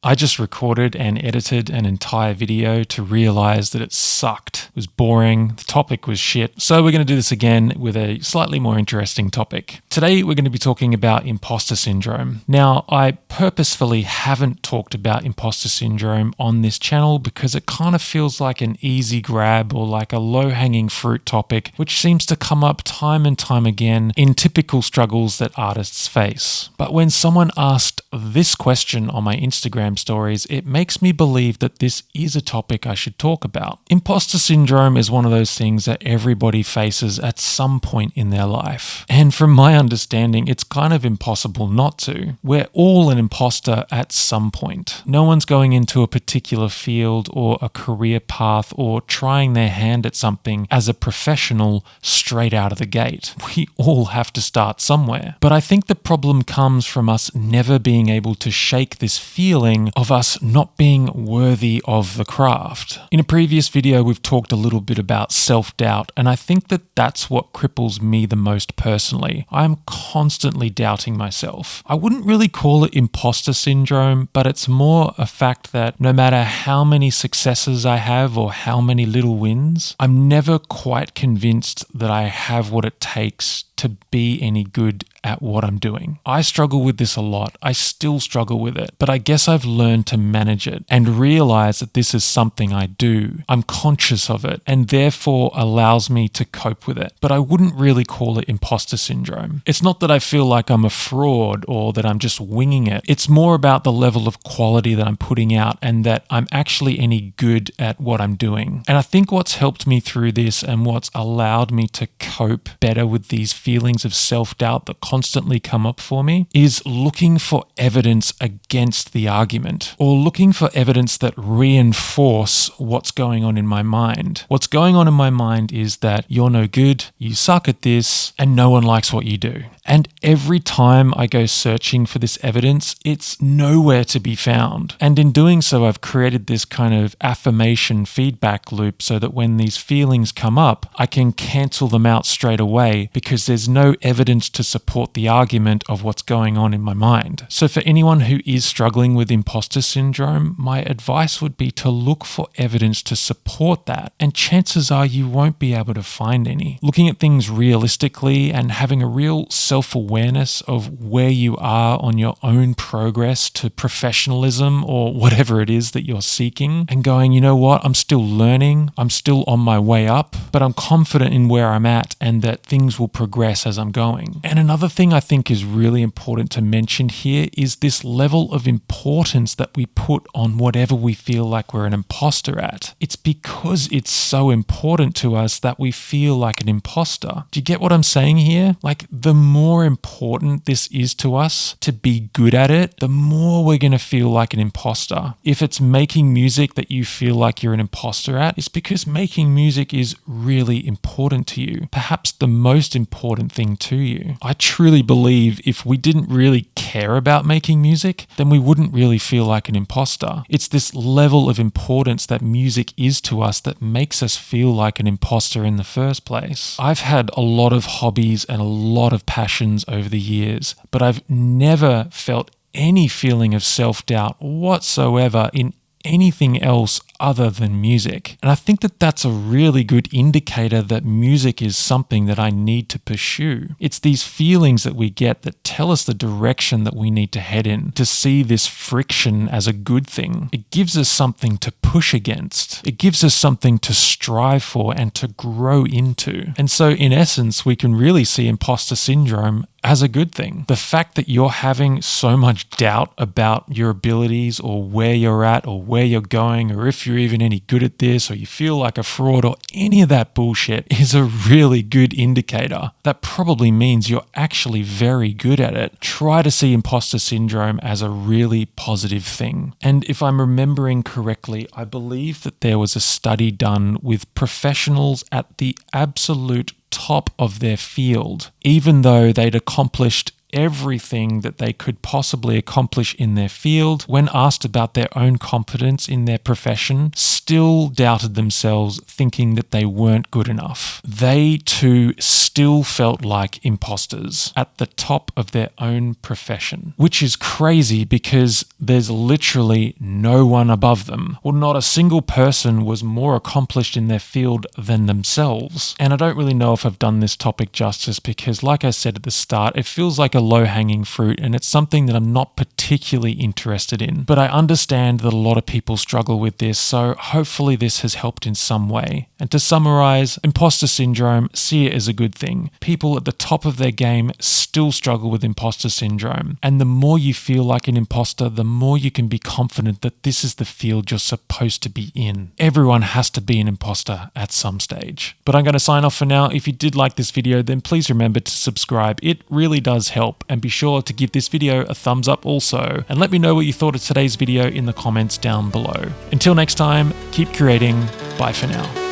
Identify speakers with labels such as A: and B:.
A: I just recorded and edited an entire video to realize that it sucked. It was boring, the topic was shit. So we're going to do this again with a slightly more interesting topic. Today we're going to be talking about imposter syndrome. Now, I purposefully haven't talked about imposter syndrome on this channel because it kind of feels like an easy grab or like a low-hanging fruit topic, which seems to come up time and time again in typical struggles that artists face. But when someone asked this question on my Instagram stories, it makes me believe that this is a topic I should talk about. Imposter syndrome is one of those things that everybody faces at some point in their life. And from my understanding, it's kind of impossible not to. We're all an imposter at some point. No one's going into a particular field or a career path or trying their hand at something as a professional straight out of the gate. We all have to start somewhere. But I think the problem comes from us never being able to shake this feeling of us not being worthy of the craft. In a previous video, we've talked a little bit about self-doubt, and I think that that's what cripples me the most personally. I'm constantly doubting myself. I wouldn't really call it imposter syndrome, but it's more a fact that no matter how many successes I have or how many little wins, I'm never quite convinced that I have what it takes to be any good at what I'm doing. I struggle with this a lot. I still struggle with it, but I guess I've learned to manage it and realize that this is something I do. I'm conscious of it and therefore allows me to cope with it. But I wouldn't really call it imposter syndrome. It's not that I feel like I'm a fraud or that I'm just winging it. It's more about the level of quality that I'm putting out and that I'm actually any good at what I'm doing. And I think what's helped me through this and what's allowed me to cope better with these feelings of self-doubt that constantly come up for me is looking for evidence against the argument or looking for evidence that reinforce what's going on in my mind. What's going on in my mind is that you're no good, you suck at this, and no one likes what you do. And every time I go searching for this evidence, it's nowhere to be found. And in doing so, I've created this kind of affirmation feedback loop so that when these feelings come up, I can cancel them out straight away because there's no evidence to support the argument of what's going on in my mind. So for anyone who is struggling with imposter syndrome, my advice would be to look for evidence to support that. And chances are you won't be able to find any. Looking at things realistically and having a real self-awareness of where you are on your own progress to professionalism or whatever it is that you're seeking and going, you know what, I'm still learning, I'm still on my way up, but I'm confident in where I'm at and that things will progress as I'm going. And another thing I think is really important to mention here is this level of importance that we put on whatever we feel like we're an imposter at. It's because it's so important to us that we feel like an imposter. Do you get what I'm saying here? Like, the more important this is to us to be good at it, the more we're going to feel like an imposter. If it's making music that you feel like you're an imposter at, it's because making music is really important to you. Perhaps the most important thing to you. I truly believe if we didn't really care about making music, then we wouldn't really feel like an imposter. It's this level of importance that music is to us that makes us feel like an imposter in the first place. I've had a lot of hobbies and a lot of passions over the years, but I've never felt any feeling of self-doubt whatsoever in anything else other than music. And I think that that's a really good indicator that music is something that I need to pursue. It's these feelings that we get that tell us the direction that we need to head in, to see this friction as a good thing. It gives us something to push against. It gives us something to strive for and to grow into. And so in essence, we can really see imposter syndrome as a good thing. The fact that you're having so much doubt about your abilities or where you're at or where you're going or if you're even any good at this or you feel like a fraud or any of that bullshit is a really good indicator. That probably means you're actually very good at it. Try to see imposter syndrome as a really positive thing. And if I'm remembering correctly, I believe that there was a study done with professionals at the absolute top of their field, even though they'd accomplished everything that they could possibly accomplish in their field, when asked about their own competence in their profession, still doubted themselves, thinking that they weren't good enough. They too still felt like imposters at the top of their own profession, which is crazy because there's literally no one above them. Well, not a single person was more accomplished in their field than themselves. And I don't really know if I've done this topic justice because, like I said at the start, it feels like a low-hanging fruit and it's something that I'm not particularly interested in. But I understand that a lot of people struggle with this, so hopefully this has helped in some way. And to summarize, imposter syndrome, see it as a good thing. People at the top of their game still struggle with imposter syndrome. And the more you feel like an imposter, the more you can be confident that this is the field you're supposed to be in. Everyone has to be an imposter at some stage. But I'm going to sign off for now. If you did like this video, then please remember to subscribe. It really does help. And be sure to give this video a thumbs up also. And let me know what you thought of today's video in the comments down below. Until next time, keep creating. Bye for now.